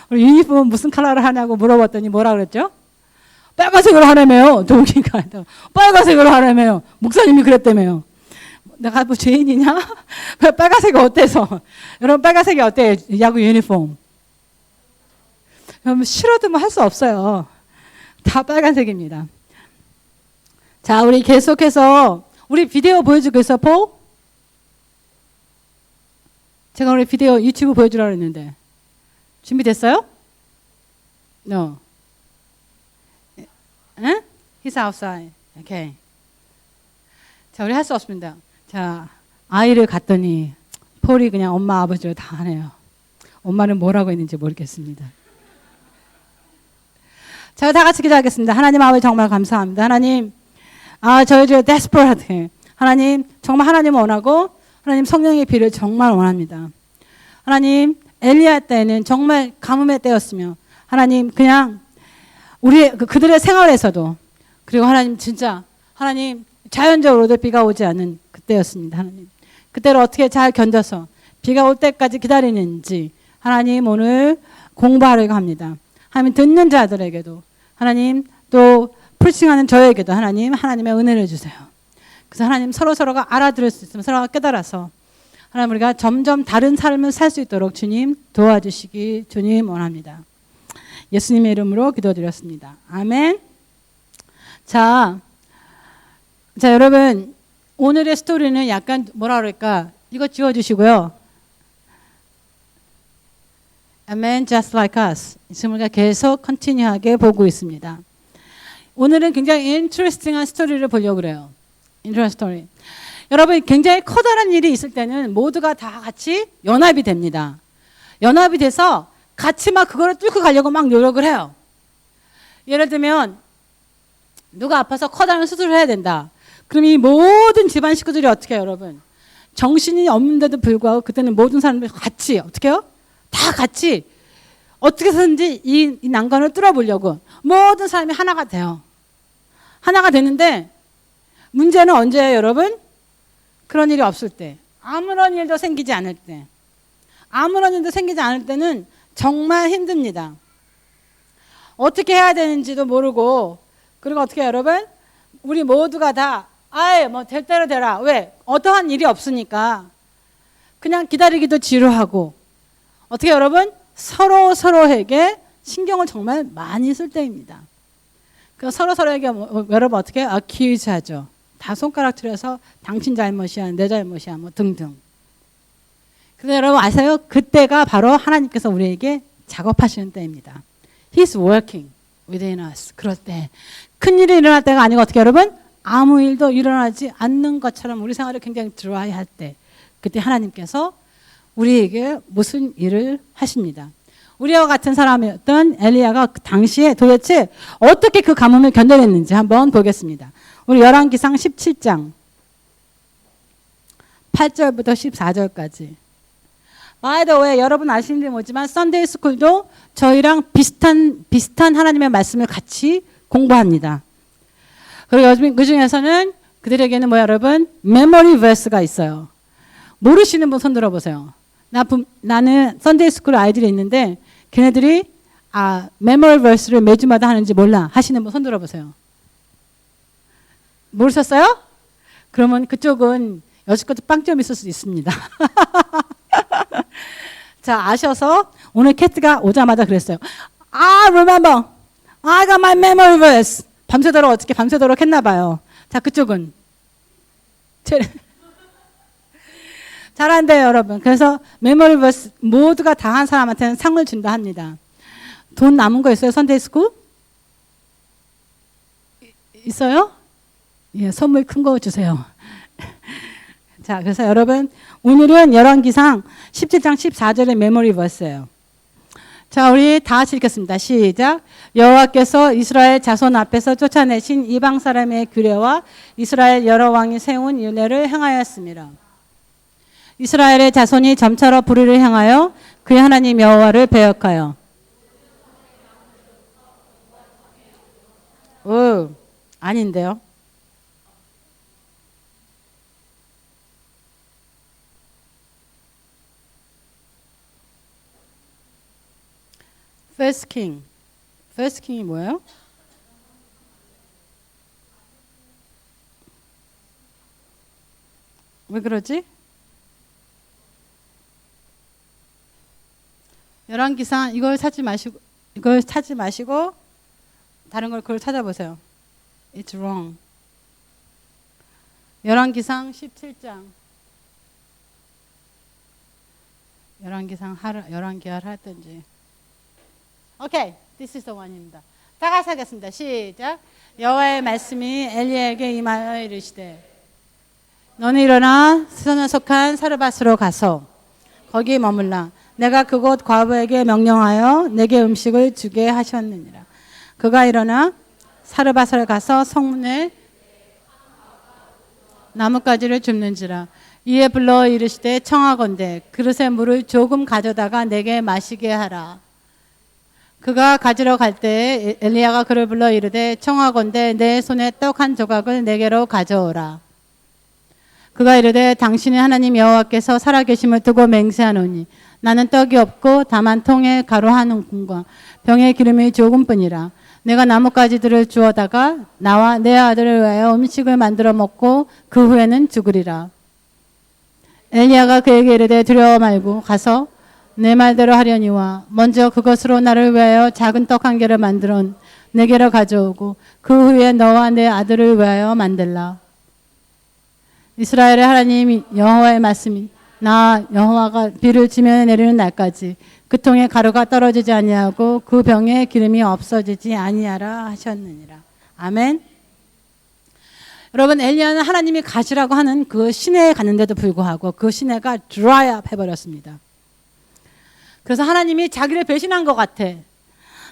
우리 유니폼은 무슨 컬러를 하냐고 물어봤더니 뭐라 그랬죠? 빨간색으로 하라며요. 동기가 빨간색으로 하라며요. 목사님이 그랬다며요. 내가 뭐 죄인이냐? 빨간색이 어때서? 여러분 빨간색이 어때요? 야구 유니폼. 여러분 싫어도 뭐 할 수 없어요. 다 빨간색입니다. 자, 우리 계속해서 우리 비디오 보여주고 있어, 포? 제가 우리 비디오 유튜브 보여주라고 했는데 준비됐어요? No. 응? He's outside. Okay. 자, 우리 할 수 없습니다. 자, 아이를 갖더니 폴이 그냥 엄마 아버지를 다 하네요. 엄마는 뭐라고 했는지 모르겠습니다. 자, 다 같이 기도하겠습니다. 하나님 아버지 정말 감사합니다. 하나님, 저희들 desperate. 하나님, 정말 하나님 원하고 하나님 성령의 비를 정말 원합니다. 하나님, 엘리야 때는 정말 가뭄의 때였으며 하나님 그냥 우리 그들의 생활에서도 그리고 하나님 진짜 하나님 자연적으로도 비가 오지 않은 그때였습니다. 하나님 그때를 어떻게 잘 견뎌서 비가 올 때까지 기다리는지 하나님 오늘 공부하려고 합니다. 하나님 듣는 자들에게도 하나님 또 풀싱하는 저에게도 하나님 하나님의 은혜를 주세요. 그래서 하나님 서로가 알아들을 수 있으면 서로가 깨달아서 하나님 우리가 점점 다른 삶을 살 수 있도록 주님 도와주시기 주님 원합니다. 예수님의 이름으로 기도드렸습니다. 아멘. 자 여러분 오늘의 스토리는 약간 뭐라 그럴까 이거 지워주시고요. Amen, just like us. 지금 우리가 계속 컨티뉴하게 보고 있습니다. 오늘은 굉장히 인트레스팅한 스토리를 보려고 그래요. 인트레스팅 스토리. 여러분 굉장히 커다란 일이 있을 때는 모두가 다 같이 연합이 됩니다. 연합이 돼서 같이 막 그거를 뚫고 가려고 막 노력을 해요. 예를 들면 누가 아파서 커다란 수술을 해야 된다. 그럼 이 모든 집안 식구들이 어떻게 해요, 여러분? 정신이 없는데도 불구하고 그때는 모든 사람들이 같이 어떻게 해요? 다 같이 어떻게 해서든지 이 난관을 뚫어보려고 모든 사람이 하나가 돼요. 하나가 되는데 문제는 언제예요, 여러분? 그런 일이 없을 때. 아무런 일도 생기지 않을 때. 아무런 일도 생기지 않을 때는 정말 힘듭니다. 어떻게 해야 되는지도 모르고 그리고 어떻게 해요, 여러분? 우리 모두가 다 아예 뭐 될 대로 되라. 왜? 어떠한 일이 없으니까 그냥 기다리기도 지루하고 어떻게 여러분? 서로에게 신경을 정말 많이 쓸 때입니다. 그래서 서로에게 여러분 어떻게 accuse 하죠. 다 손가락 들여서 당신 잘못이야, 내 잘못이야, 뭐 등등. 그래서 여러분 아세요? 그때가 바로 하나님께서 우리에게 작업하시는 때입니다. He's working within us. 그럴 때 큰일이 일어날 때가 아니고 어떻게 여러분? 아무 일도 일어나지 않는 것처럼 우리 생활이 굉장히 드라이할 때 그때 하나님께서 우리에게 무슨 일을 하십니다. 우리와 같은 사람이었던 엘리야가 그 당시에 도대체 어떻게 그 가뭄을 견뎌냈는지 한번 보겠습니다. 우리 열왕기상 17장 8절부터 14절까지. By the way, 여러분 아시는지 모르지만 썬데이 스쿨도 저희랑 비슷한 하나님의 말씀을 같이 공부합니다. 그리고 그 중에서는 그들에게는 뭐 여러분 메모리 버스가 있어요. 모르시는 분 손 들어보세요. 나는 썬데이 스쿨 아이들이 있는데 걔네들이 메모리 버스를 매주마다 하는지 몰라 하시는 분 손 들어보세요. 모르셨어요? 그러면 그쪽은 여지껏 빵점 있을 수 있습니다. 자, 아셔서 오늘 캐트가 오자마자 그랬어요. remember. I got my memory verse. 밤새도록 어떻게 밤새도록 했나 봐요. 자, 그쪽은 잘한대요, 여러분. 그래서 메모리 버스 모두가 다 한 사람한테는 상을 준다 합니다. 돈 남은 거 있어요? 선데이 스쿨? 있어요? 예, 선물 큰 거 주세요. 자, 그래서 여러분 오늘은 열왕기상 17장 14절의 메모리 버스예요. 자, 우리 다 같이 읽겠습니다. 시작. 여호와께서 이스라엘 자손 앞에서 쫓아내신 이방 사람의 규례와 이스라엘 여러 왕이 세운 윤례를 행하였습니다. 이스라엘의 자손이 점차로 불의를 행하여 그의 하나님 여호와를 배역하여. 아닌데요. First king. First king이 뭐예요? 왜 그러지? 열왕기상 이걸 찾지 마시고 다른 걸 그걸 찾아보세요. It's wrong. 열왕기상 17장. 열왕기하를 하든지. 오케이, this is the one입니다. 다 같이 하겠습니다. 시작. 여호와의 말씀이 엘리야에게 임하여 이르시되 너는 일어나 시돈에 속한 사르밧으로 가서 거기 머물라. 내가 그곳 과부에게 명령하여 내게 음식을 주게 하셨느니라. 그가 일어나 사르밧을 가서 성문에 나뭇가지를 줍는지라. 이에 불러 이르시되 청하건대 그릇에 물을 조금 가져다가 내게 마시게 하라. 그가 가지러 갈 때 엘리야가 그를 불러 이르되 청하건대 내 손에 떡 한 조각을 내게로 가져오라. 그가 이르되 당신의 하나님 여호와께서 살아계심을 두고 맹세하노니 나는 떡이 없고 다만 통에 가루 한 움큼과 병에 기름이 조금뿐이라. 내가 나뭇가지들을 주워다가 나와 내 아들을 위하여 음식을 만들어 먹고 그 후에는 죽으리라. 엘리야가 그에게 이르되 두려워 말고 가서 내 말대로 하려니와 먼저 그것으로 나를 위하여 작은 떡 한 개를 만들어 내게로 가져오고 그 후에 너와 내 아들을 위하여 만들라. 이스라엘의 하나님 여호와의 말씀이 나 여호와가 비를 지면에 내리는 날까지 그 통에 가루가 떨어지지 아니하고 그 병에 기름이 없어지지 아니하라 하셨느니라. 아멘. 여러분 엘리야는 하나님이 가시라고 하는 그 시내에 갔는데도 불구하고 그 시내가 dry up 해버렸습니다. 그래서 하나님이 자기를 배신한 것 같아.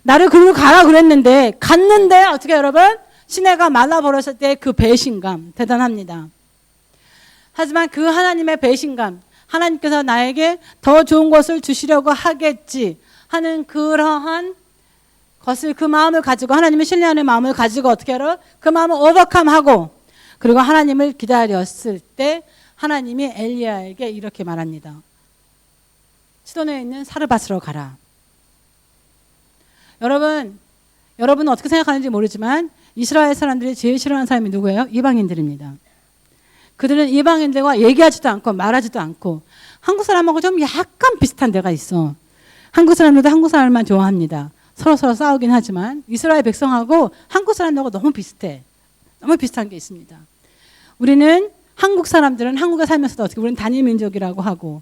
나를 그리로 가라 그랬는데 갔는데 어떻게 여러분? 시내가 말라버렸을 때 그 배신감 대단합니다. 하지만 그 하나님의 배신감, 하나님께서 나에게 더 좋은 것을 주시려고 하겠지 하는 그러한 것을 그 마음을 가지고 하나님을 신뢰하는 마음을 가지고 어떻게 하러? 그 마음을 오버컴하고 그리고 하나님을 기다렸을 때 하나님이 엘리야에게 이렇게 말합니다. 시돈에 있는 사르밧으로 가라. 여러분은 어떻게 생각하는지 모르지만 이스라엘 사람들이 제일 싫어하는 사람이 누구예요? 이방인들입니다. 그들은 이방인들과 얘기하지도 않고 말하지도 않고 한국 사람하고 좀 약간 비슷한 데가 있어. 한국 사람들도 한국 사람만 좋아합니다. 서로 싸우긴 하지만 이스라엘 백성하고 한국 사람들하고 너무 비슷해. 너무 비슷한 게 있습니다. 우리는 한국 사람들은 한국에 살면서도 어떻게 우리는 단일 민족이라고 하고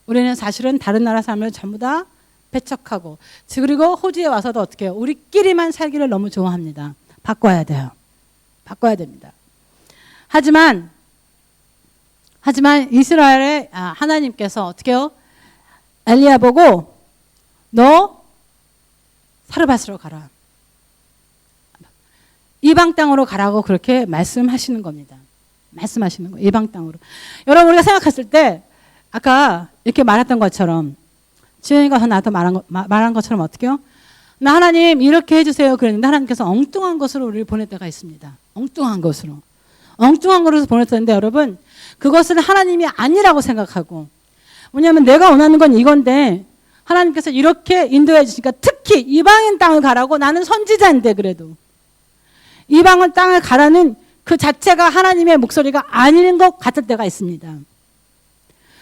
우리는 사실은 다른 나라 사람을 전부 다 배척하고 그리고 호주에 와서도 어떻게 해요? 우리끼리만 살기를 너무 좋아합니다. 바꿔야 돼요. 바꿔야 됩니다. 하지만 이스라엘의 하나님께서 어떻게 해요? 엘리야 보고 너 사르밧으로 가라. 이방 땅으로 가라고 그렇게 말씀하시는 겁니다. 말씀하시는 거예요. 이방 땅으로. 여러분 우리가 생각했을 때 아까 이렇게 말했던 것처럼 지은이가 나한테 말한 것처럼 어떻게 해요? 나 하나님 이렇게 해주세요 그랬는데 하나님께서 엉뚱한 것으로 우리를 보낼 때가 있습니다. 엉뚱한 것으로 보냈었는데 여러분 그것은 하나님이 아니라고 생각하고 왜냐하면 내가 원하는 건 이건데 하나님께서 이렇게 인도해 주시니까 특히 이방인 땅을 가라고 나는 선지자인데 그래도 이방인 땅을 가라는 그 자체가 하나님의 목소리가 아닌 것 같을 때가 있습니다.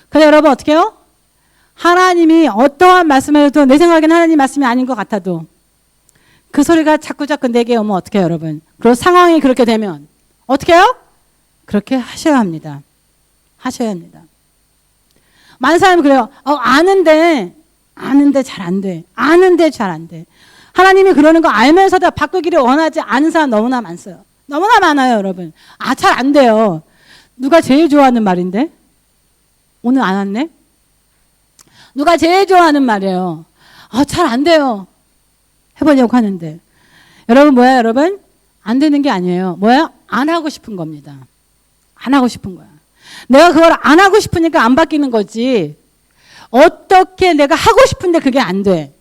그래서 여러분 어떻게 해요? 하나님이 어떠한 말씀을 해도 내 생각엔 하나님 말씀이 아닌 것 같아도 그 소리가 자꾸 내게 오면 어떻게 해요 여러분? 그리고 상황이 그렇게 되면 어떻게 해요? 그렇게 하셔야 합니다. 하셔야 합니다. 많은 사람이 그래요. 아는데 잘 안 돼. 아는데 잘 안 돼. 하나님이 그러는 거 알면서도 바꾸기를 원하지 않은 사람 너무나 많어요. 너무나 많아요 여러분. 잘 안 돼요. 누가 제일 좋아하는 말인데? 오늘 안 왔네? 누가 제일 좋아하는 말이에요. 잘 안 돼요. 해보려고 하는데. 여러분 뭐야 여러분? 안 되는 게 아니에요. 뭐야? 안 하고 싶은 겁니다. 안 하고 싶은 거야. 내가 그걸 안 하고 싶으니까 안 바뀌는 거지. 어떻게 내가 하고 싶은데 그게 안 돼.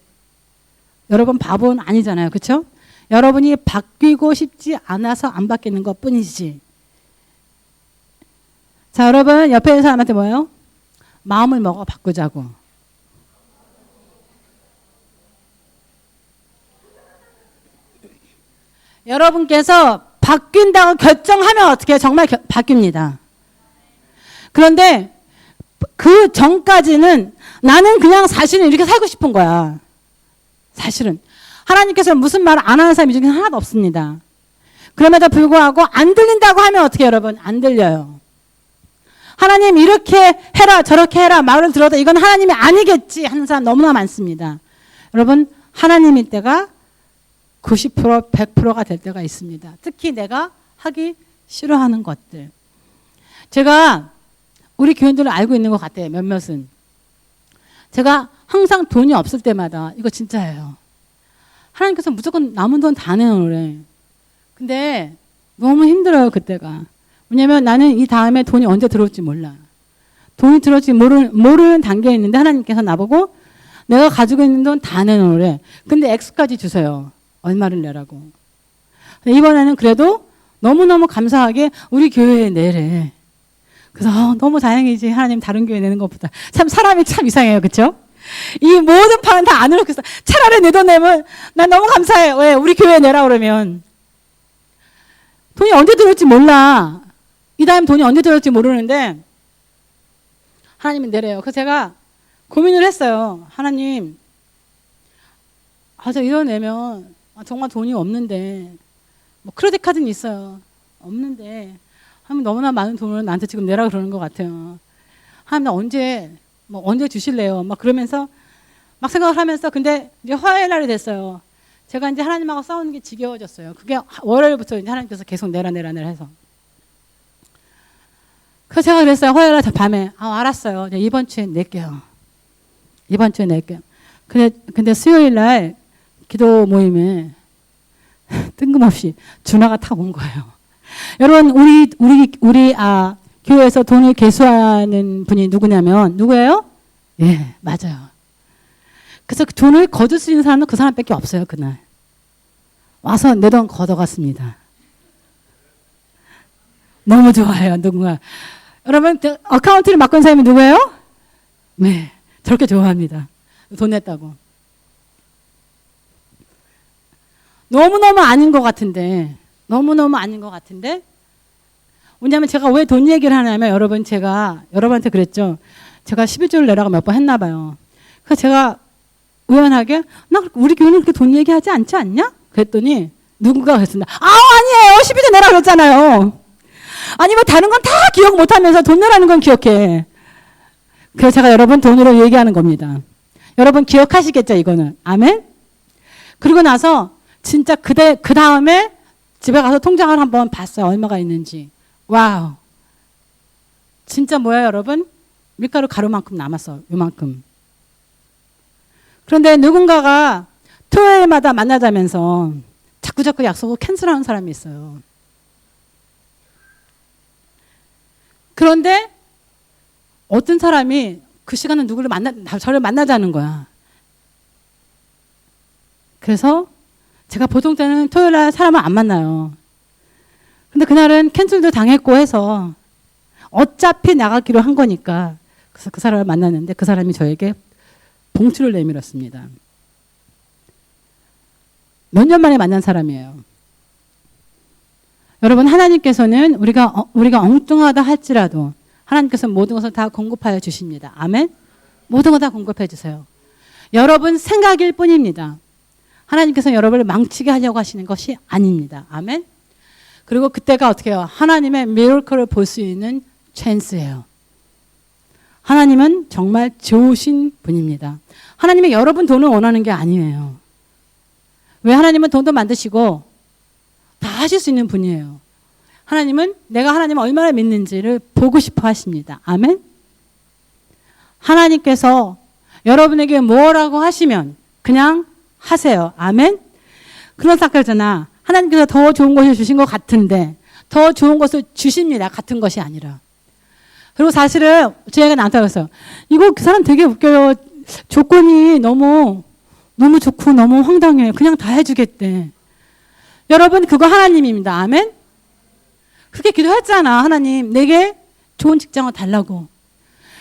여러분 바보는 아니잖아요. 그렇죠? 여러분이 바뀌고 싶지 않아서 안 바뀌는 것 뿐이지. 자 여러분 옆에 있는 사람한테 뭐예요? 마음을 먹어 바꾸자고. 여러분께서 바뀐다고 결정하면 어떻게 해요? 정말 바뀝니다. 그런데 그 전까지는 나는 그냥 사실은 이렇게 살고 싶은 거야. 사실은. 하나님께서 무슨 말을 안 하는 사람이 중에 하나도 없습니다. 그럼에도 불구하고 안 들린다고 하면 어떻게 해요, 여러분? 안 들려요. 하나님 이렇게 해라 저렇게 해라 말을 들어도 이건 하나님이 아니겠지 하는 사람 너무나 많습니다. 여러분 하나님일 때가 90% 100%가 될 때가 있습니다. 특히 내가 하기 싫어하는 것들. 제가 우리 교인들을 알고 있는 것 같아요. 몇몇은. 제가 항상 돈이 없을 때마다 이거 진짜예요. 하나님께서 무조건 남은 돈 다 내놓으래. 근데 너무 힘들어요 그때가. 왜냐면 나는 이 다음에 돈이 언제 들어올지 몰라. 돈이 들어올지 모르는 단계에 있는데 하나님께서 나보고 내가 가지고 있는 돈 다 내놓으래. 근데 액수까지 주세요. 얼마를 내라고. 이번에는 그래도 너무너무 감사하게 우리 교회에 내래. 그래서 너무 다행이지. 하나님 다른 교회 내는 것보다. 참 사람이 참 이상해요. 그렇죠? 이 모든 판은 다 안 이렇게 해서 차라리 내 돈 내면 난 너무 감사해. 왜? 우리 교회에 내라 그러면. 돈이 언제 들어올지 몰라. 이 다음 돈이 언제 들어올지 모르는데 하나님이 내래요. 그래서 제가 고민을 했어요. 하나님, 저 이거 내면 정말 돈이 없는데 뭐 크레딧 카드는 있어요. 없는데 하면 너무나 많은 돈을 나한테 지금 내라 그러는 것 같아요. 하나님 나 언제 주실래요? 막 그러면서 막 생각을 하면서 근데 이제 화요일 날이 됐어요. 제가 이제 하나님하고 싸우는 게 지겨워졌어요. 그게 월요일부터 이제 하나님께서 계속 내라 해서. 그래서 제가 그랬어요. 화요일 날 밤에. 알았어요. 이제 이번 주에 낼게요. 이번 주에 낼게요. 근데 수요일 날 기도 모임에 뜬금없이 준하가 탁 온 거예요. 여러분, 우리 교회에서 돈을 계수하는 분이 누구냐면, 누구예요? 예, 맞아요. 그래서 그 돈을 거둘 수 있는 사람은 그 사람밖에 없어요, 그날. 와서 내 돈 걷어갔습니다. 너무 좋아요, 누군가. 여러분, 어카운트를 맡고 있는 사람이 누구예요? 네, 저렇게 좋아합니다. 돈 냈다고. 너무너무 아닌 것 같은데, 왜냐하면 제가 왜 돈 얘기를 하냐면, 여러분, 제가 여러분한테 그랬죠. 제가 11조를 내라고 몇 번 했나 봐요. 그래서 제가 우연하게, 우리 교회는 그렇게 돈 얘기하지 않지 않냐? 그랬더니, 누군가 그랬습니다. 아니에요. 12조 내라고 그랬잖아요. 아니, 뭐, 다른 건 다 기억 못 하면서 돈 내라는 건 기억해. 그래서 제가 여러분 돈으로 얘기하는 겁니다. 여러분 기억하시겠죠, 이거는. 아멘? 그리고 나서, 진짜 그 다음에 집에 가서 통장을 한번 봤어요. 얼마가 있는지. 와우. 진짜 뭐야, 여러분? 밀가루 가루만큼 남았어. 요만큼. 그런데 누군가가 토요일마다 만나자면서 자꾸 약속을 캔슬하는 사람이 있어요. 그런데 어떤 사람이 그 시간에 저를 만나자는 거야. 그래서 제가 보통 때는 토요일 날 사람을 안 만나요. 근데 그날은 캔슬도 당했고 해서 어차피 나가기로 한 거니까 그래서 그 사람을 만났는데 그 사람이 저에게 봉투를 내밀었습니다. 몇 년 만에 만난 사람이에요. 여러분 하나님께서는 우리가 엉뚱하다 할지라도 하나님께서 모든 것을 다 공급하여 주십니다. 아멘? 모든 것 다 공급해 주세요. 여러분 생각일 뿐입니다. 하나님께서 여러분을 망치게 하려고 하시는 것이 아닙니다. 아멘? 그리고 그때가 어떻게 해요? 하나님의 미러클을 볼 수 있는 찬스예요. 하나님은 정말 좋으신 분입니다. 하나님이 여러분 돈을 원하는 게 아니에요. 왜? 하나님은 돈도 만드시고 다 하실 수 있는 분이에요. 하나님은 내가 하나님을 얼마나 믿는지를 보고 싶어 하십니다. 아멘? 하나님께서 여러분에게 뭐라고 하시면 그냥 하세요. 아멘? 그런 생각하잖아. 하나님께서 더 좋은 것을 주신 것 같은데 더 좋은 것을 주십니다. 같은 것이 아니라. 그리고 사실은 제가 나한테 그랬어요. 이거 그 사람 되게 웃겨요. 조건이 너무 좋고 너무 황당해요. 그냥 다 해주겠대. 여러분 그거 하나님입니다. 아멘? 그렇게 기도했잖아. 하나님 내게 좋은 직장을 달라고.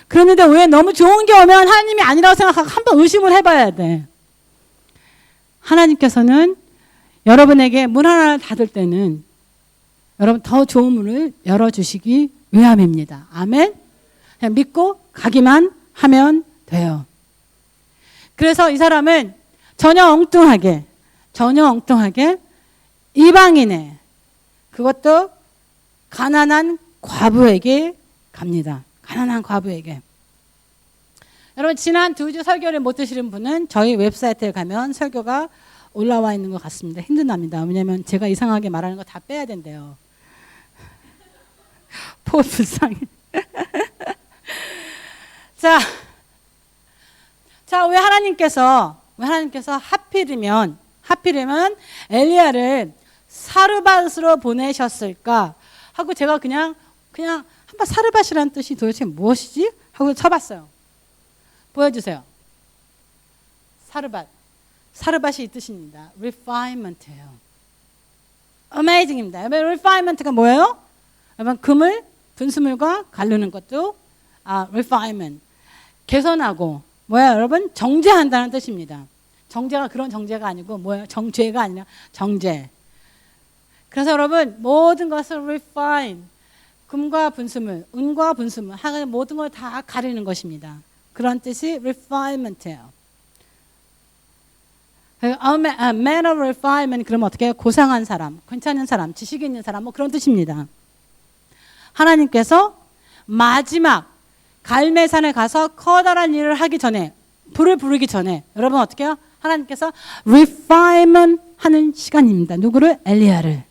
그랬는데 왜 너무 좋은 게 오면 하나님이 아니라고 생각하고 한번 의심을 해봐야 돼. 하나님께서는 여러분에게 문 하나를 닫을 때는 여러분 더 좋은 문을 열어주시기 위함입니다. 아멘. 그냥 믿고 가기만 하면 돼요. 그래서 이 사람은 전혀 엉뚱하게 이방인의, 그것도 가난한 과부에게 갑니다. 가난한 과부에게. 여러분 지난 2주 설교를 못 드시는 분은 저희 웹사이트에 가면 설교가 올라와 있는 것 같습니다. 힘든답니다. 왜냐하면 제가 이상하게 말하는 거 다 빼야 된대요. 포 불쌍해. 자, 왜 하나님께서 하필이면 엘리야를 사르밧으로 보내셨을까 하고 제가 그냥 한번 사르밧이라는 뜻이 도대체 무엇이지 하고 쳐봤어요. 보여주세요. 사르밧이 이 뜻입니다. refinement예요. amazing입니다. refinement가 뭐예요? 여러분 금을 분수물과 갈르는 것도 refinement, 개선하고 뭐야 여러분? 정제한다는 뜻입니다. 정제가 그런 정제가 아니고 뭐야? 정죄가 아니라 정제. 그래서 여러분 모든 것을 refine, 금과 분수물, 은과 분수물, 하는 모든 걸 다 가리는 것입니다. 그런 뜻이 refinement예요. man of refinement 그러면 어떻게 해요? 고상한 사람, 괜찮은 사람, 지식이 있는 사람 뭐 그런 뜻입니다. 하나님께서 마지막 갈매산에 가서 커다란 일을 하기 전에, 불을 부르기 전에 여러분 어떻게 해요? 하나님께서 refinement 하는 시간입니다. 누구를? 엘리야를.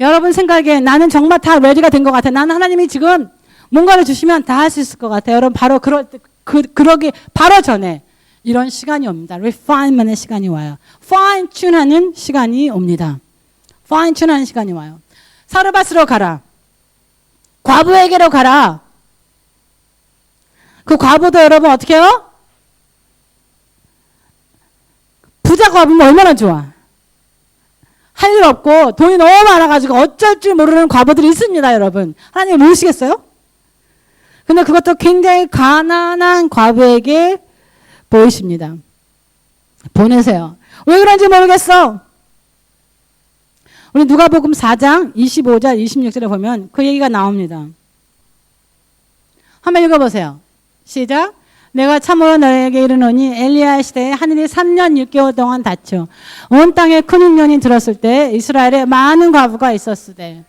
여러분 생각에 나는 정말 다 레디가 된 것 같아요. 나는 하나님이 지금 뭔가를 주시면 다 할 수 있을 것 같아요. 여러분 바로 그러기 바로 전에 이런 시간이 옵니다. refinement의 시간이 와요. fine tune하는 시간이 옵니다. fine tune하는 시간이 와요. 사르밧으로 가라. 과부에게로 가라. 그 과부도 여러분 어떻게 해요? 부자 과부면 얼마나 좋아. 할 일 없고 돈이 너무 많아가지고 어쩔 줄 모르는 과부들이 있습니다. 여러분 하나님 모르시겠어요? 근데 그것도 굉장히 가난한 과부에게 보이십니다. 보내세요. 왜 그런지 모르겠어. 우리 누가복음 4장 25절 26절에 보면 그 얘기가 나옵니다. 한번 읽어보세요. 시작. 내가 참으로 너에게 이르노니 엘리야 시대에 하늘이 3년 6개월 동안 닫혀 온 땅에 큰 흉년이 들었을 때 이스라엘에 많은 과부가 있었으되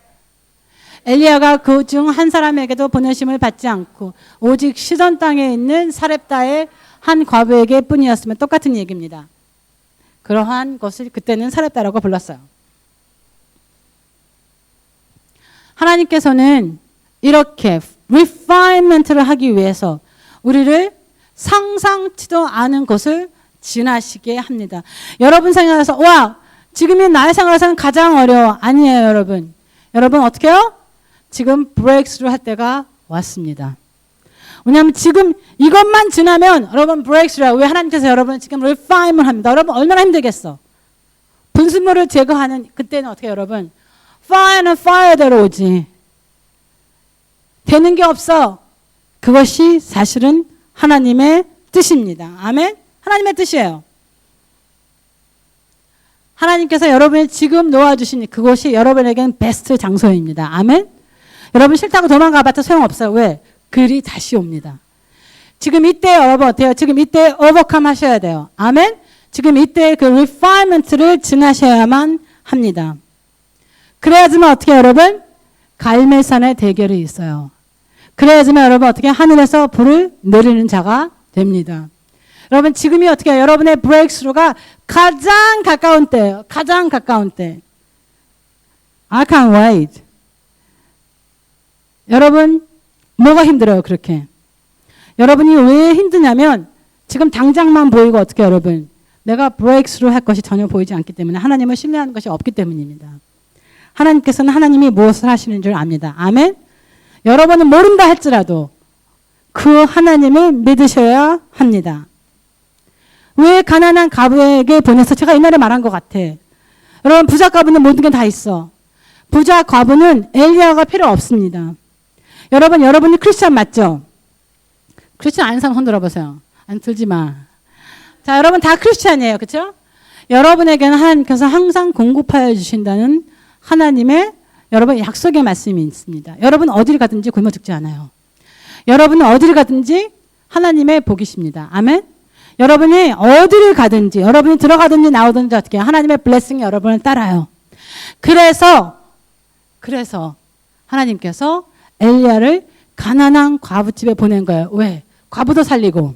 엘리야가 그 중 한 사람에게도 보내심을 받지 않고 오직 시돈 땅에 있는 사렙다의 한 과부에게 뿐이었으면 똑같은 얘기입니다. 그러한 것을 그때는 사렙다라고 불렀어요. 하나님께서는 이렇게 refinement를 하기 위해서 우리를 상상치도 않은 것을 지나시게 합니다. 여러분 생각해서 와 지금이 나의 생활에서는 가장 어려워. 아니에요 여러분. 여러분 어떻게 해요? 지금 브레이크스루 할 때가 왔습니다. 왜냐하면 지금 이것만 지나면 여러분 브레이크스루야. 왜 하나님께서 여러분 지금 refinement 합니다. 여러분 얼마나 힘들겠어. 분수물을 제거하는 그때는 어떻게 해요, 여러분? fire는 fire대로 오지. 되는 게 없어. 그것이 사실은 하나님의 뜻입니다. 아멘? 하나님의 뜻이에요. 하나님께서 여러분이 지금 놓아주신 그곳이 여러분에게는 베스트 장소입니다. 아멘? 여러분 싫다고 도망가봤자 소용없어요. 왜? 그일이 다시 옵니다. 지금 이때 여러분 어때요? 지금 이때 오버컴 하셔야 돼요. 아멘? 지금 이때 그 refinement를 지나셔야만 합니다. 그래야지만 어떻게 여러분? 갈멜산의 대결이 있어요. 그래야지만 여러분 어떻게 하늘에서 불을 내리는 자가 됩니다. 여러분 지금이 어떻게 해요? 여러분의 브레이크스루가 가장 가까운 때예요. 가장 가까운 때. I can't wait. 여러분 뭐가 힘들어요 그렇게? 여러분이 왜 힘드냐면 지금 당장만 보이고 어떻게 여러분 내가 브레이크스루 할 것이 전혀 보이지 않기 때문에 하나님을 신뢰하는 것이 없기 때문입니다. 하나님께서는 하나님이 무엇을 하시는 줄 압니다. 아멘? 여러분은 모른다 할지라도 그 하나님을 믿으셔야 합니다. 왜 가난한 과부에게 보내서 제가 옛날에 말한 것 같아. 여러분 부자 과부는 모든 게 다 있어. 부자 과부는 엘리야가 필요 없습니다. 여러분 여러분이 크리스찬 맞죠? 크리스찬 아닌 사람 손 들어보세요. 안 들지 마. 자 여러분 다 크리스찬이에요. 그렇죠? 여러분에게는 하나님께서 항상 공급하여 주신다는 하나님의 여러분 약속의 말씀이 있습니다. 여러분 어디를 가든지 굶어 죽지 않아요. 여러분은 어디를 가든지 하나님의 복이십니다. 아멘. 여러분이 어디를 가든지 여러분이 들어가든지 나오든지 어떻게 하나님의 블레싱이 여러분을 따라요. 그래서 하나님께서 엘리야를 가난한 과부집에 보낸 거예요. 왜? 과부도 살리고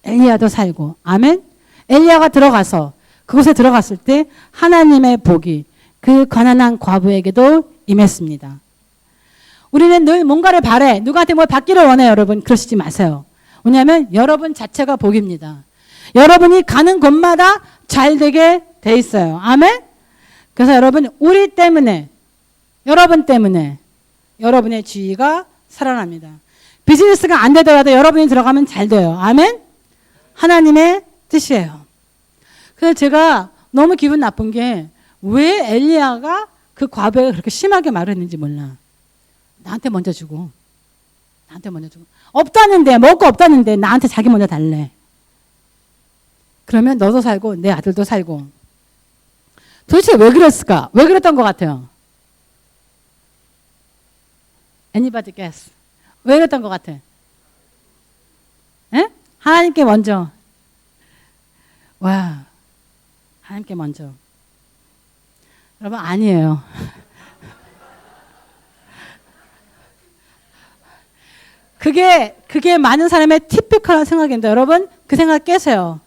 엘리야도 살고. 아멘. 엘리야가 들어가서 그곳에 들어갔을 때 하나님의 복이 그 가난한 과부에게도 임했습니다. 우리는 늘 뭔가를 바래. 누구한테 뭘 받기를 원해요. 여러분 그러시지 마세요. 왜냐하면 여러분 자체가 복입니다. 여러분이 가는 곳마다 잘 되게 돼 있어요. 아멘. 그래서 여러분 우리 때문에 여러분 때문에 여러분의 지위가 살아납니다. 비즈니스가 안 되더라도 여러분이 들어가면 잘 돼요. 아멘. 하나님의 뜻이에요. 그래서 제가 너무 기분 나쁜 게 왜 엘리야가 그 과부에게 그렇게 심하게 말했는지 몰라. 나한테 먼저 주고 없다는데 먹을 거 없다는데 나한테 자기 먼저 달래. 그러면 너도 살고 내 아들도 살고. 도대체 왜 그랬을까? 왜 그랬던 것 같아요? Anybody guess? 왜 그랬던 것 같아? 에? 하나님께 먼저. 와, 하나님께 먼저. 여러분 아니에요. 그게 많은 사람의 티피컬한 생각인데 여러분 그 생각 깨세요.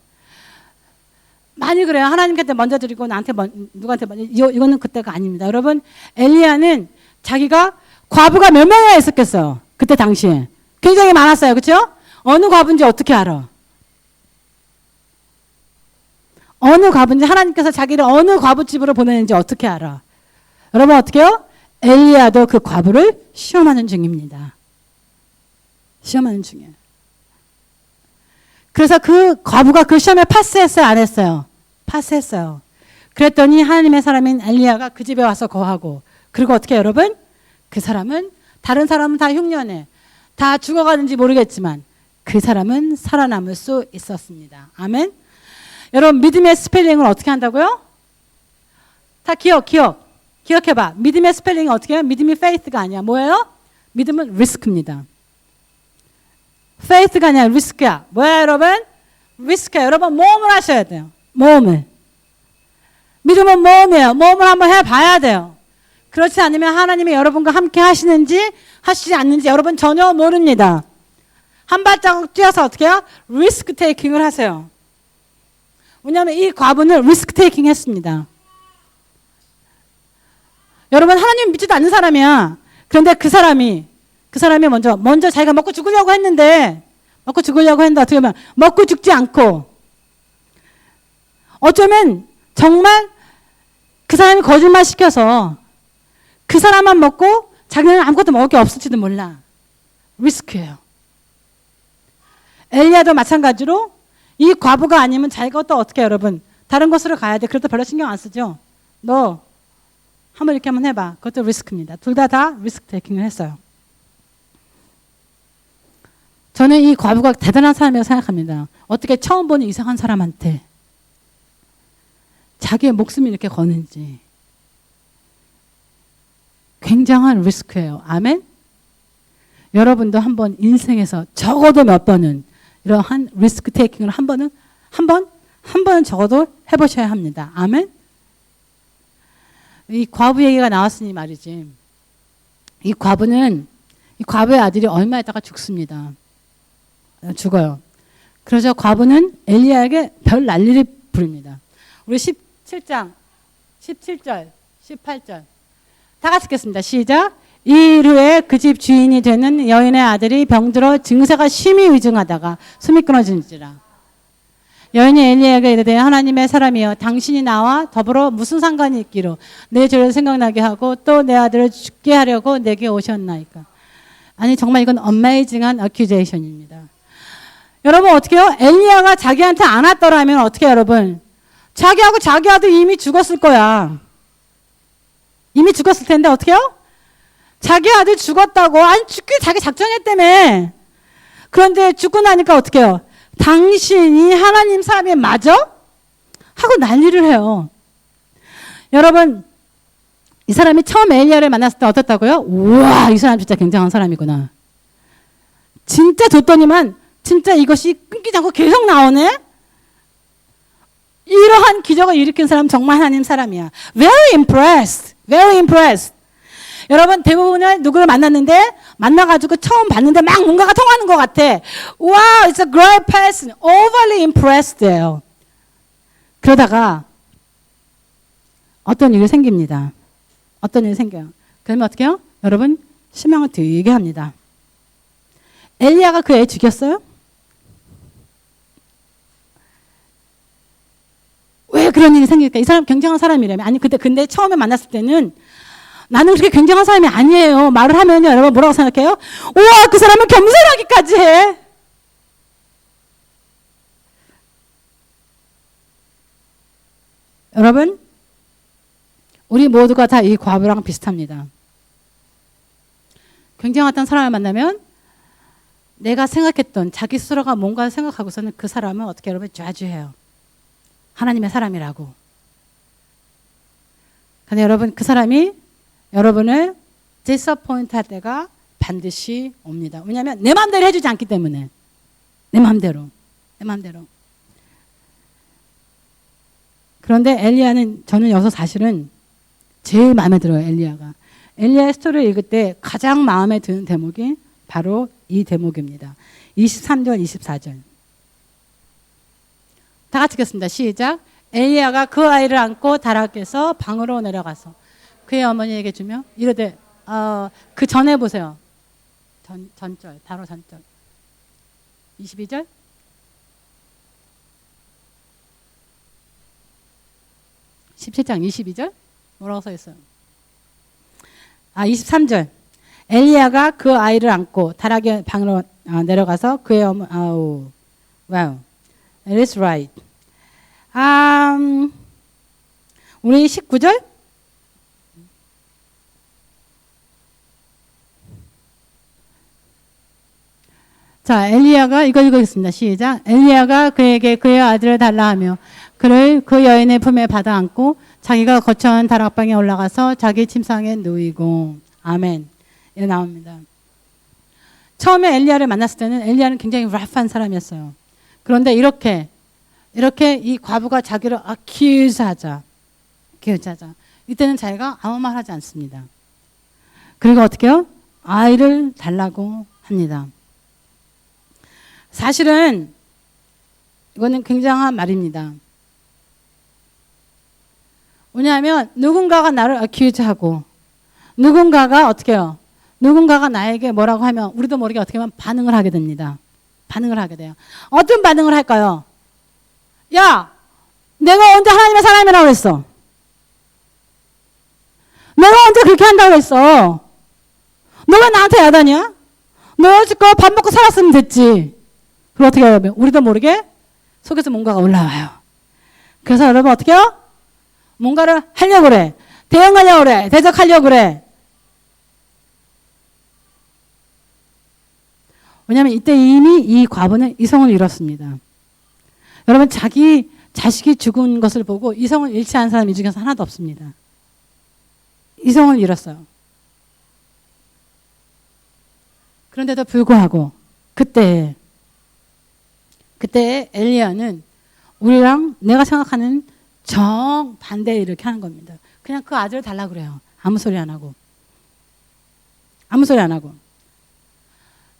많이 그래요. 하나님한테 먼저 드리고 나한테 누구한테 먼저 이거는 그때가 아닙니다. 여러분 엘리야는 자기가 과부가 몇 명이나 있었겠어요. 그때 당시에 굉장히 많았어요. 그렇죠? 어느 과부인지 어떻게 알아? 어느 과부인지 하나님께서 자기를 어느 과부집으로 보내는지 어떻게 알아? 여러분 어떻게 해요? 엘리야도 그 과부를 시험하는 중입니다. 시험하는 중이에요. 그래서 그 과부가 그 시험에 파스했어요? 안 했어요? 파스했어요. 그랬더니 하나님의 사람인 엘리야가 그 집에 와서 거하고 그리고 어떻게 해요, 여러분? 그 사람은 다른 사람은 다 흉년에 다 죽어가는지 모르겠지만 그 사람은 살아남을 수 있었습니다. 아멘. 여러분 믿음의 스펠링을 어떻게 한다고요? 다 기억해봐. 믿음의 스펠링이 어떻게 해요? 믿음이 faith가 아니야. 뭐예요? 믿음은 risk입니다. faith가 아니라 risk야. 뭐야 여러분? risk야. 여러분 모험을 하셔야 돼요. 모험을. 믿음은 모험이에요. 모험을 한번 해봐야 돼요. 그렇지 않으면 하나님이 여러분과 함께 하시는지 하시지 않는지 여러분 전혀 모릅니다. 한 발자국 뛰어서 어떻게 해요? 리스크 테이킹을 하세요. 왜냐하면 이 과부는 리스크 테이킹 했습니다. 여러분 하나님 믿지도 않는 사람이야. 그런데 그 사람이 먼저 자기가 먹고 죽으려고 했는데 어떻게 보면 먹고 죽지 않고 어쩌면 정말 그 사람이 거짓말 시켜서 그 사람만 먹고 자기는 아무것도 먹을 게 없을지도 몰라. 리스크예요. 엘리야도 마찬가지로 이 과부가 아니면 자기가 또 어떻게 해요, 여러분? 다른 곳으로 가야 돼. 그래도 별로 신경 안 쓰죠. 너 한번 이렇게 한번 해봐. 그것도 리스크입니다. 둘 다 리스크 테이킹을 했어요. 저는 이 과부가 대단한 사람이라고 생각합니다. 어떻게 처음 보는 이상한 사람한테 자기의 목숨을 이렇게 거는지. 굉장한 리스크예요. 아멘? 여러분도 한번 인생에서 적어도 몇 번은 이러한 리스크 테이킹을 한 번은 적어도 해보셔야 합니다. 아멘? 이 과부 얘기가 나왔으니 말이지. 이 과부의 아들이 얼마 있다가 죽습니다. 죽어요. 그래서 과부는 엘리야에게 별 난리를 부립니다. 우리 17장, 17절, 18절. 다 같이 읽겠습니다. 시작. 이일 후에 그 집 주인이 되는 여인의 아들이 병들어 증세가 심히 위중하다가 숨이 끊어지니라. 여인이 엘리야에게 이르되 하나님의 사람이여 당신이 나와 더불어 무슨 상관이 있기로 내 죄를 생각나게 하고 또 내 아들을 죽게 하려고 내게 오셨나이까. 아니 정말 이건 어메이징한 어큐제이션입니다. 여러분 어떻게 해요? 엘리야가 자기한테 안 왔더라면 어떻게 해요, 여러분? 자기하고 자기 아들 이미 죽었을 거야. 이미 죽었을 텐데 어떻게 해요? 자기 아들 죽었다고 아니 죽기 자기 작정했다며. 그런데 죽고 나니까 어떻게 해요? 당신이 하나님 사람이 맞아? 하고 난리를 해요. 여러분, 이 사람이 처음 엘리야를 만났을 때 어떻다고요? 우와, 이 사람 진짜 굉장한 사람이구나. 진짜 줬더니만 진짜 이것이 끊기지 않고 계속 나오네? 이러한 기적을 일으킨 사람 정말 하나님 사람이야. Very impressed. Very impressed. 여러분, 대부분은 누구를 만났는데 만나가지고 처음 봤는데 막 뭔가가 통하는 것 같아. Wow, it's a great person. Overly impressed예요. 그러다가 어떤 일이 생깁니다. 어떤 일이 생겨요. 그러면 어떻게 해요? 여러분, 실망을 되게 합니다. 엘리야가 그 애 죽였어요? 왜 그런 일이 생길까? 이 사람 굉장한 사람이라며. 아니, 근데 처음에 만났을 때는 나는 그렇게 굉장한 사람이 아니에요. 말을 하면요. 여러분 뭐라고 생각해요? 우와, 그 사람은 겸손하기까지 해. 여러분, 우리 모두가 다 이 과부랑 비슷합니다. 굉장한 사람을 만나면 내가 생각했던 자기 스스로가 뭔가 생각하고서는 그 사람은 어떻게 여러분 좌주해요. 하나님의 사람이라고. 근데 여러분, 그 사람이 여러분을 디스어포인트 할 때가 반드시 옵니다. 왜냐하면 내 마음대로 해주지 않기 때문에. 내 마음대로. 그런데 엘리야는, 저는 여기서 사실은 제일 마음에 들어요. 엘리야가. 엘리야의 스토리를 읽을 때 가장 마음에 드는 대목이 바로 이 대목입니다. 23절, 24절. 다 같이 읽겠습니다. 시작. 엘리야가 그 아이를 안고 다락에서 방으로 내려가서 그의 어머니에게 주며 이르되, 그 전에 보세요. 전절, 바로 전절. 22절. 17장 22절. 뭐라고 써 있어요? 23절. 엘리야가 그 아이를 안고 다락의 방으로 내려가서 그의 wow. It is right. 우리 19절. 자, 엘리야가 이거 읽겠습니다. 시작. 엘리야가 그에게 그의 아들을 달라 하며 그를 그 여인의 품에 받아 안고 자기가 거처한 다락방에 올라가서 자기 침상에 누이고. 아멘. 예, 나옵니다. 처음에 엘리야를 만났을 때는 엘리야는 굉장히 러프한 사람이었어요. 그런데 이렇게 이 과부가 자기를 accuse 하자. 이때는 자기가 아무 말 하지 않습니다. 그리고 어떻게 해요? 아이를 달라고 합니다. 사실은 이거는 굉장한 말입니다. 왜냐하면 누군가가 나를 accuse하고 누군가가 어떻게 해요? 누군가가 나에게 뭐라고 하면 우리도 모르게 어떻게 하면 반응을 하게 됩니다. 반응을 하게 돼요. 어떤 반응을 할까요? 야, 내가 언제 하나님의 사람이라고 그랬어? 내가 언제 그렇게 한다고 그랬어? 너 왜 나한테 야단이야? 너 여지껏 밥 먹고 살았으면 됐지. 그럼 어떻게 해요? 우리도 모르게 속에서 뭔가가 올라와요. 그래서 여러분 어떻게 해요? 뭔가를 하려고 그래. 대응하려고 그래. 대적하려고 그래. 왜냐하면 이때 이미 이 과부는 이성을 잃었습니다. 여러분, 자기 자식이 죽은 것을 보고 이성을 잃지 않은 사람이 이 중에서 하나도 없습니다. 이성을 잃었어요. 그런데도 불구하고 그때 엘리야는 우리랑 내가 생각하는 정반대에 이렇게 하는 겁니다. 그냥 그 아들을 달라고 그래요. 아무 소리 안 하고.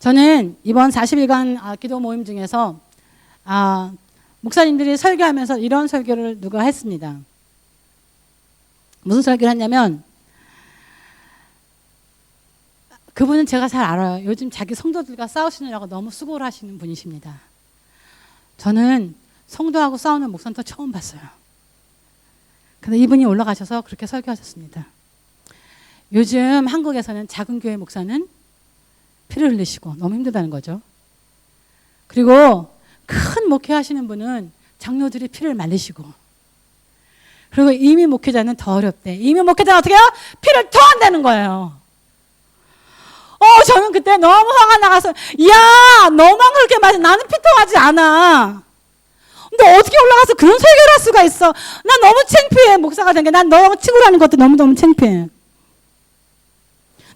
저는 이번 40일간 기도 모임 중에서 목사님들이 설교하면서 이런 설교를 누가 했습니다. 무슨 설교를 했냐면 그분은 제가 잘 알아요. 요즘 자기 성도들과 싸우시느라고 너무 수고를 하시는 분이십니다. 저는 성도하고 싸우는 목사는 또 처음 봤어요. 근데 이분이 올라가셔서 그렇게 설교하셨습니다. 요즘 한국에서는 작은 교회 목사는 피를 흘리시고 너무 힘들다는 거죠. 그리고 큰 목회하시는 분은 장로들이 피를 말리시고, 그리고 이미 목회자는 더 어렵대. 이미 목회자는 어떻게 해요? 피를 토한다는 거예요. 저는 그때 너무 화가 나가서, 야, 너만 그렇게 말해. 나는 피 토하지 않아. 근데 어떻게 올라가서 그런 설교를 할 수가 있어? 난 너무 창피해. 목사가 된 게. 난 너 치고라는 것도 너무너무 창피해.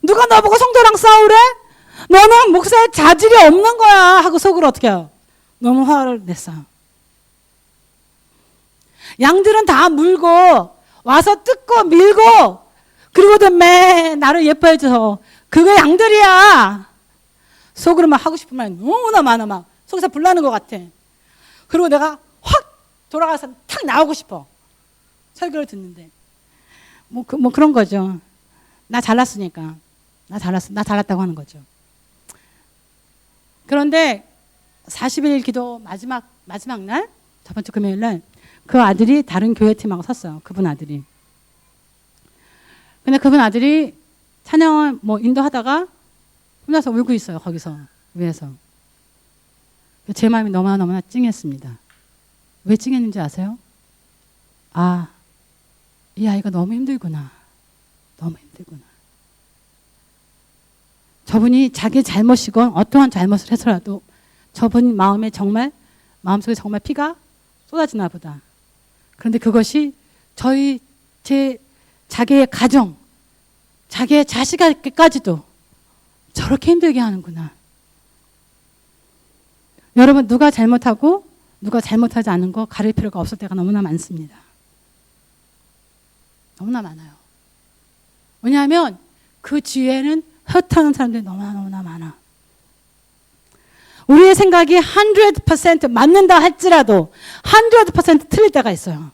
누가 너보고 성도랑 싸우래? 너는 목사의 자질이 없는 거야 하고 속으로 어떻게 해요? 너무 화를 냈어. 양들은 다 물고 와서 뜯고 밀고 그리고도 매 나를 예뻐해줘서 그게 양들이야. 속으로 막 하고 싶은 말이 너무나 많아. 막 속에서 불나는 것 같아. 그리고 내가 확 돌아가서 탁 나오고 싶어. 설교를 듣는데 뭐 그런 거죠. 나 잘났으니까. 나 잘났다고 하는 거죠. 그런데 40일 기도 마지막 날, 첫 번째 금요일 날, 그 아들이 다른 교회 팀하고 섰어요. 그분 아들이. 근데 그분 아들이 찬양을 인도하다가 혼자서 울고 있어요. 거기서, 위에서. 제 마음이 너무나 찡했습니다. 왜 찡했는지 아세요? 아, 이 아이가 너무 힘들구나. 너무 힘들구나. 저분이 자기 잘못이건 어떠한 잘못을 해서라도 저분 마음속에 정말 피가 쏟아지나 보다. 그런데 그것이 자기의 가정, 자기의 자식에게까지도 저렇게 힘들게 하는구나. 여러분, 누가 잘못하고 누가 잘못하지 않은 거 가릴 필요가 없을 때가 너무나 많습니다. 너무나 많아요. 왜냐하면 그 주위에는 hurt하는 사람들이 너무나 많아. 우리의 생각이 100% 맞는다 할지라도 100% 틀릴 때가 있어요.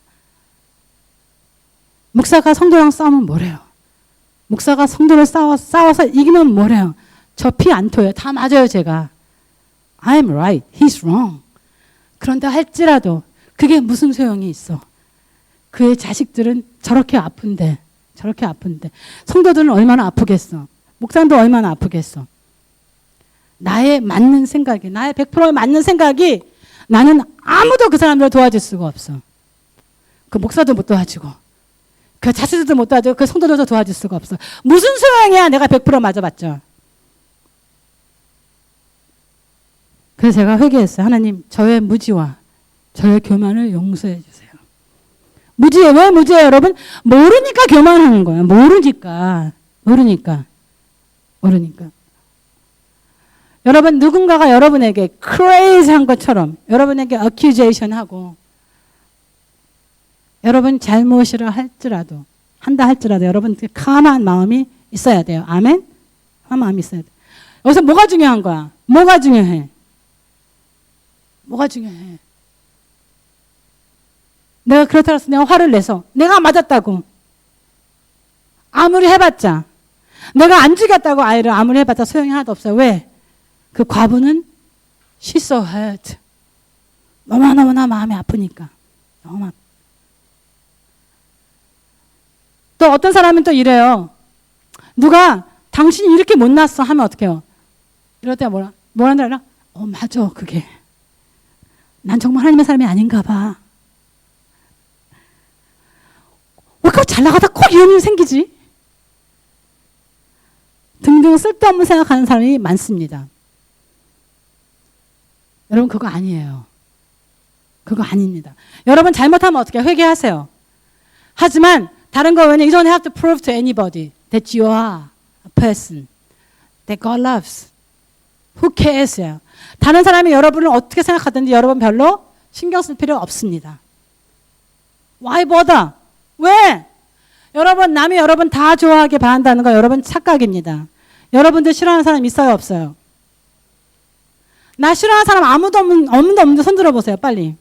목사가 성도랑 싸우면 뭐래요? 목사가 성도를 싸워서 이기면 뭐래요? 저 피 안 토요. 다 맞아요, 제가. I'm right, he's wrong. 그런다 할지라도 그게 무슨 소용이 있어? 그의 자식들은 저렇게 아픈데 성도들은 얼마나 아프겠어? 목사도 얼마나 아프겠어? 나의 맞는 생각이, 나의 100%에 맞는 생각이 나는 아무도 그 사람들을 도와줄 수가 없어. 그 목사도 못 도와주고 그 자식들도 못 도와주고 그 성도들도 도와줄 수가 없어. 무슨 소용이야? 내가 100% 맞아봤죠. 그래서 제가 회개했어요. 하나님, 저의 무지와 저의 교만을 용서해 주세요. 왜 무지해요, 여러분? 모르니까 교만하는 거야. 모르니까. 여러분, 누군가가 여러분에게 crazy한 것처럼 여러분에게 accusation 하고 여러분 잘못이라 한다 할지라도 여러분 calm한 마음이 있어야 돼요. 아멘? calm한 마음이 있어야 돼. 여기서 뭐가 중요한 거야? 뭐가 중요해? 내가 그렇다고 해서 내가 화를 내서 내가 맞았다고 아무리 해봤자 내가 안 죽였다고 아이를 아무리 해봤자 소용이 하나도 없어요. 왜? 그 과부는 she's so hurt. 너무나 마음이 아프니까. 또 어떤 사람은 또 이래요. 누가 당신이 이렇게 못났어 하면 어떡해요? 이럴 때 뭐라는 줄 알아? 맞아, 그게. 난 정말 하나님의 사람이 아닌가 봐. 왜 그렇게 잘 나가다 꼭 이런 일이 생기지? 등등 쓸데없는 생각하는 사람이 많습니다. 여러분, 그거 아니에요. 그거 아닙니다. 여러분 잘못하면 어떻게 회개하세요. 하지만 다른 거 왜냐면 you don't have to prove to anybody that you are a person that God loves. Who cares요. 다른 사람이 여러분을 어떻게 생각하든지 여러분 별로 신경 쓸 필요 없습니다. Why bother? 왜? 여러분, 남이 여러분 다 좋아하게 바란다는 거 여러분 착각입니다. 여러분들 싫어하는 사람 있어요, 없어요? 나 싫어하는 사람 아무도 없는데 손 들어보세요, 빨리.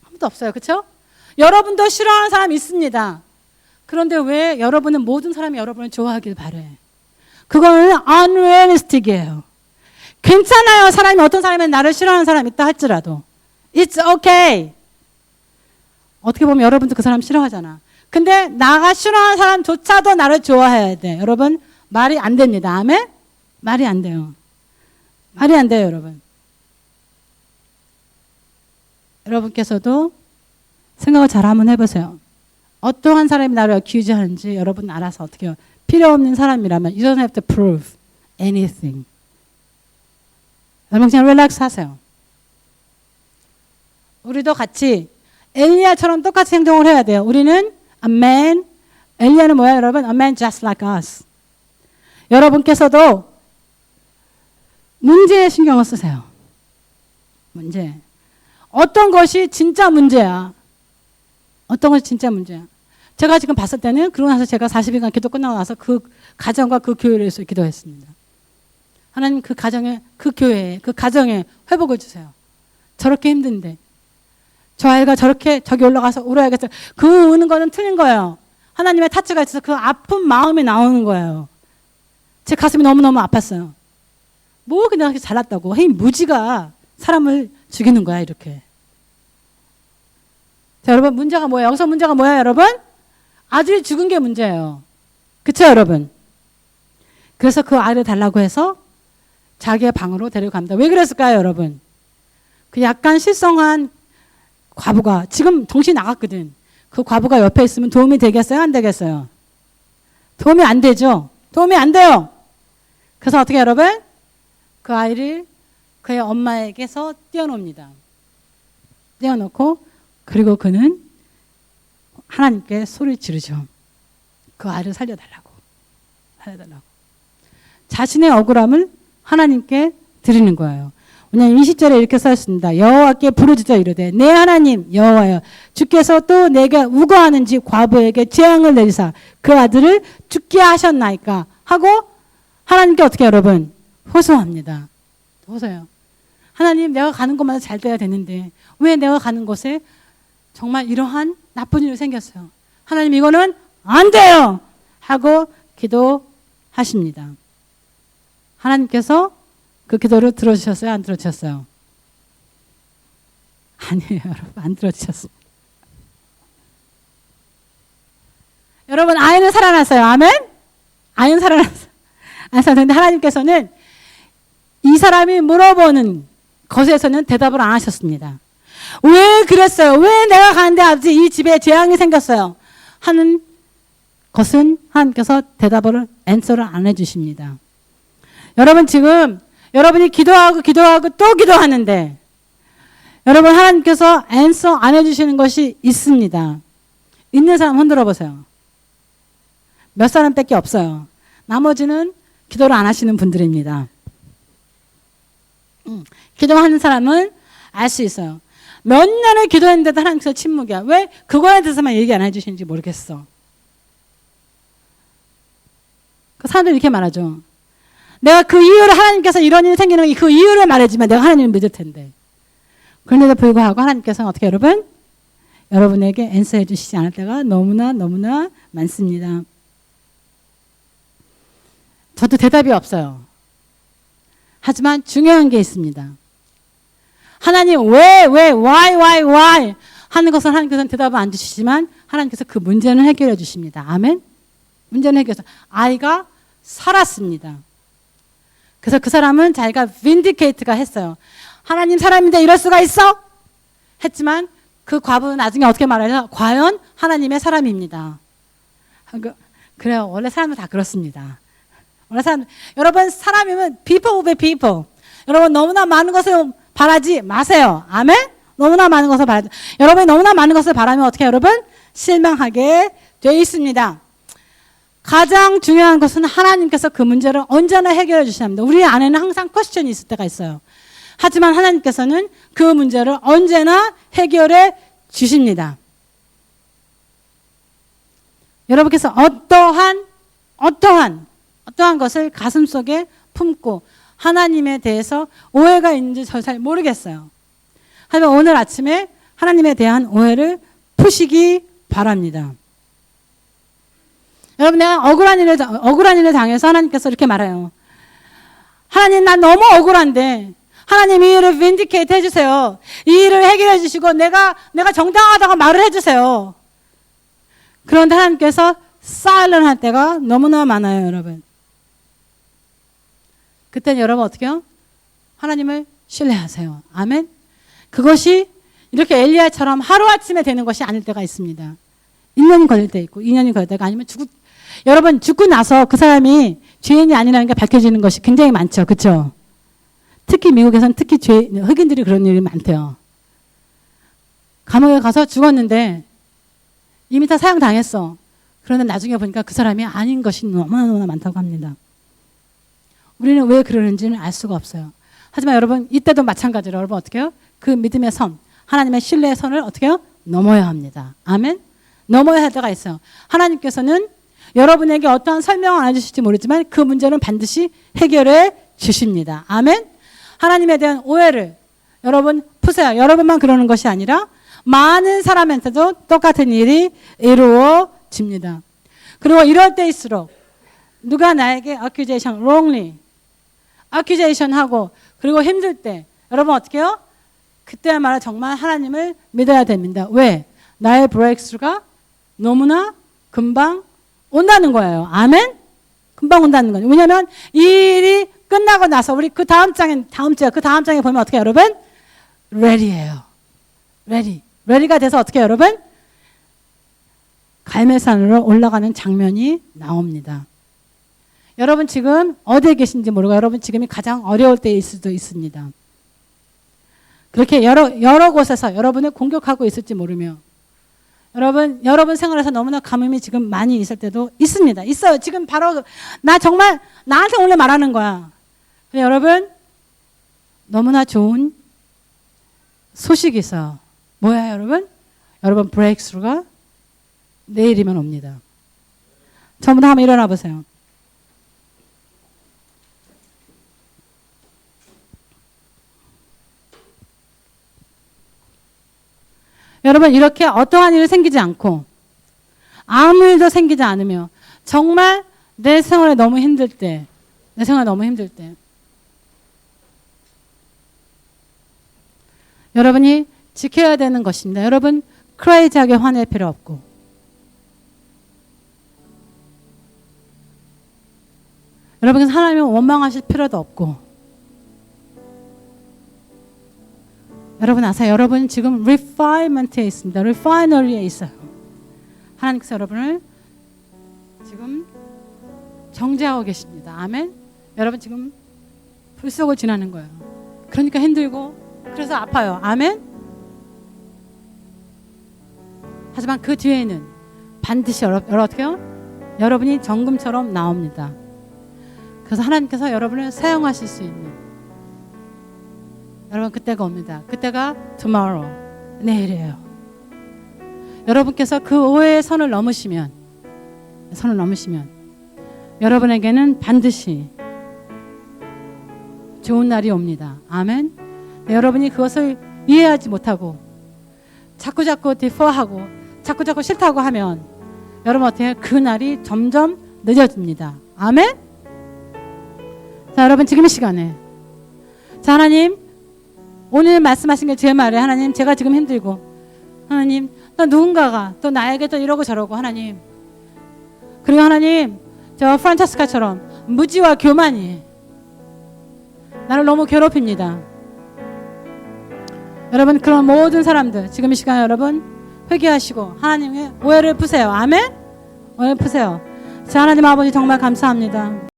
아무도 없어요, 그렇죠? 여러분도 싫어하는 사람 있습니다. 그런데 왜 여러분은 모든 사람이 여러분을 좋아하길 바래? 그거는 unrealistic이에요. 괜찮아요, 어떤 사람이 나를 싫어하는 사람이 있다 할지라도. It's okay. 어떻게 보면 여러분도 그 사람 싫어하잖아. 근데 나가 싫어하는 사람조차도 나를 좋아해야 돼. 여러분, 말이 안 됩니다. 아멘? 말이 안 돼요. 여러분. 여러분께서도 생각을 잘 한번 해보세요. 어떠한 사람이 나를 accuse 하는지 여러분 알아서 어떻게 해요. 필요 없는 사람이라면 you don't have to prove anything. 여러분 그냥 릴렉스 하세요. 우리도 같이 엘리야처럼 똑같이 행동을 해야 돼요. 우리는 a man, 엘리야는 뭐야 여러분? A man just like us. 여러분께서도 문제에 신경을 쓰세요. 문제. 어떤 것이 진짜 문제야. 어떤 것이 진짜 문제야. 제가 지금 봤을 때는 그러고 나서 제가 40일간 기도 끝나고 나서 그 가정과 그 교회를 위해서 기도했습니다. 하나님 그 가정에, 그 교회에, 그 가정에 회복을 주세요. 저렇게 힘든데. 저 아이가 저렇게 저기 올라가서 울어야겠어. 그 우는 거는 틀린 거예요. 하나님의 타치가 있어서 그 아픈 마음이 나오는 거예요. 제 가슴이 너무너무 아팠어요. 뭐 그냥 잘났다고. 이 무지가 사람을 죽이는 거야 이렇게. 자, 여러분 문제가 뭐예요? 여기서 문제가 뭐야 여러분? 아들이 죽은 게 문제예요. 그쵸 여러분? 그래서 그 아이를 달라고 해서 자기의 방으로 데려갑니다. 왜 그랬을까요 여러분? 그 약간 실성한 과부가 지금 정신이 나갔거든. 그 과부가 옆에 있으면 도움이 되겠어요? 안 되겠어요? 도움이 안 되죠? 도움이 안 돼요. 그래서 어떻게 여러분? 그 아이를 그의 엄마에게서 떼어놓습니다. 떼어놓고 그리고 그는 하나님께 소리 지르죠. 그 아이를 살려달라고. 살려달라고. 자신의 억울함을 하나님께 드리는 거예요. 왜냐하면 20절에 이렇게 써있습니다. 여호와께 부르짖어 이르되 내 하나님 여호와여 주께서 또 내가 우거하는지 과부에게 재앙을 내리사 그 아들을 죽게 하셨나이까 하고 하나님께 어떻게 여러분 호소합니다. 호소해요. 하나님 내가 가는 곳마다 잘 돼야 되는데 왜 내가 가는 곳에 정말 이러한 나쁜 일이 생겼어요. 하나님 이거는 안 돼요 하고 기도하십니다. 하나님께서 그 기도를 들어주셨어요? 안 들어주셨어요? 아니에요 여러분 안 들어주셨어요. 여러분 아이는 살아났어요. 아멘? 아이는 살아났어요. 안 살았는데 하나님께서는 이 사람이 물어보는 것에서는 대답을 안 하셨습니다. 왜 그랬어요? 왜 내가 가는데 아버지 이 집에 재앙이 생겼어요? 하는 것은 하나님께서 대답을 앤서를 안 해주십니다. 여러분 지금 여러분이 기도하고 또 기도하는데 여러분 하나님께서 앤서 안 해주시는 것이 있습니다. 있는 사람 흔들어 보세요. 몇 사람밖에 없어요. 나머지는 기도를 안 하시는 분들입니다. 기도하는 사람은 알 수 있어요. 몇 년을 기도했는데도 하나님께서 침묵이야. 왜? 그거에 대해서만 얘기 안 해주시는지 모르겠어. 그 사람들이 이렇게 말하죠. 내가 그 이유를 하나님께서 이런 일이 생기는 그 이유를 말해주면 내가 하나님을 믿을 텐데. 그런데도 불구하고 하나님께서는 어떻게 여러분? 여러분에게 앤서해 주시지 않을 때가 너무나 많습니다. 저도 대답이 없어요. 하지만 중요한 게 있습니다. 하나님 왜 why 하는 것은 하나님께서는 대답을 안 주시지만 하나님께서 그 문제는 해결해 주십니다. 아멘? 문제는 해결해서 아이가 살았습니다. 그래서 그 사람은 자기가 vindicate가 했어요. 하나님 사람인데 이럴 수가 있어? 했지만 그 과부는 나중에 어떻게 말하냐? 과연 하나님의 사람입니다. 그래요. 원래 사람은 다 그렇습니다. 원래 사람, 여러분 사람이면 people will be people. 여러분 너무나 많은 것을 바라지 마세요. 아멘? 너무나 많은 것을 바라지. 여러분이 너무나 많은 것을 바라면 어떻게 여러분? 실망하게 돼 있습니다. 가장 중요한 것은 하나님께서 그 문제를 언제나 해결해 주셔야 합니다. 우리 안에는 항상 퀘스천이 있을 때가 있어요. 하지만 하나님께서는 그 문제를 언제나 해결해 주십니다. 여러분께서 어떠한 것을 가슴속에 품고 하나님에 대해서 오해가 있는지 저 잘 모르겠어요. 하지만 오늘 아침에 하나님에 대한 오해를 푸시기 바랍니다. 여러분 내가 억울한 일을 당해서 하나님께서 이렇게 말해요. 하나님 난 너무 억울한데 하나님 이 일을 vindicate 해주세요. 이 일을 해결해 주시고 내가 정당하다고 말을 해주세요. 그런데 하나님께서 silent 할 때가 너무나 많아요 여러분. 그때는 여러분 어떻게 해요? 하나님을 신뢰하세요. 아멘. 그것이 이렇게 엘리야처럼 하루아침에 되는 것이 아닐 때가 있습니다. 1년이 걸릴 때 있고 2년이 걸릴 때가 아니면 여러분 죽고 나서 그 사람이 죄인이 아니라는 게 밝혀지는 것이 굉장히 많죠. 그렇죠? 특히 미국에서는 특히 흑인들이 그런 일이 많대요. 감옥에 가서 죽었는데 이미 다 사형당했어. 그런데 나중에 보니까 그 사람이 아닌 것이 너무나 많다고 합니다. 우리는 왜 그러는지는 알 수가 없어요. 하지만 여러분, 이때도 마찬가지로 여러분 어떻게 해요? 그 믿음의 선, 하나님의 신뢰의 선을 어떻게 해요? 넘어야 합니다. 아멘? 넘어야 할 때가 있어요. 하나님께서는 여러분에게 어떠한 설명을 안 해주실지 모르지만 그 문제는 반드시 해결해 주십니다. 아멘? 하나님에 대한 오해를 여러분 푸세요. 여러분만 그러는 것이 아니라 많은 사람한테도 똑같은 일이 이루어집니다. 그리고 이럴 때일수록 누가 나에게 accusation, wrongly, accusation 하고 그리고 힘들 때 여러분 어떻게 해요? 그때야말로 정말 하나님을 믿어야 됩니다. 왜? 나의 브레이크스루가 너무나 금방 온다는 거예요. 아멘? 금방 온다는 거예요. 왜냐하면 이 일이 끝나고 나서 우리 그 다음 장에 보면 어떻게 해요, 여러분? ready예요. ready가 돼서 어떻게 해요, 여러분? 갈매산으로 올라가는 장면이 나옵니다. 여러분 지금 어디에 계신지 모르고 여러분 지금이 가장 어려울 때일 수도 있습니다. 그렇게 여러 곳에서 여러분을 공격하고 있을지 모르며 여러분 생활에서 너무나 가뭄이 지금 많이 있을 때도 있습니다. 있어요. 지금 바로 나 정말 나한테 오늘 말하는 거야. 근데 여러분 너무나 좋은 소식이 있어요. 뭐야 여러분? 여러분 브레이크스루가 내일이면 옵니다. 전부 다 한번 일어나 보세요. 여러분 이렇게 어떠한 일이 생기지 않고 아무 일도 생기지 않으며 정말 내 생활에 너무 힘들 때 여러분이 지켜야 되는 것입니다. 여러분 크레이지하게 화낼 필요 없고 여러분 하나님을 원망하실 필요도 없고 여러분 아세요? 여러분 지금 refinement에 있습니다. refinery에 있어요. 하나님께서 여러분을 지금 정죄하고 계십니다. 아멘? 여러분 지금 불 속을 지나는 거예요. 그러니까 힘들고 그래서 아파요. 아멘? 하지만 그 뒤에는 반드시 어떻게 해요? 여러분이 정금처럼 나옵니다. 그래서 하나님께서 여러분을 사용하실 수 있는 여러분 그때가 옵니다. 그때가 tomorrow, 내일이에요. 여러분께서 그 오해의 선을 넘으시면 여러분에게는 반드시 좋은 날이 옵니다. 아멘. 여러분이 그것을 이해하지 못하고 자꾸 디퍼하고 자꾸 싫다고 하면 여러분 어떻게 해요? 그 날이 점점 늦어집니다. 아멘. 자 여러분 지금 이 시간에 자 하나님 오늘 말씀하신 게 제 말이에요. 하나님 제가 지금 힘들고 하나님 또 누군가가 또 나에게 또 이러고 저러고 하나님 그리고 하나님 저 프란체스카처럼 무지와 교만이 나를 너무 괴롭힙니다. 여러분 그런 모든 사람들 지금 이 시간에 여러분 회개하시고 하나님의 오해를 푸세요. 아멘? 오해를 푸세요. 자 하나님 아버지 정말 감사합니다.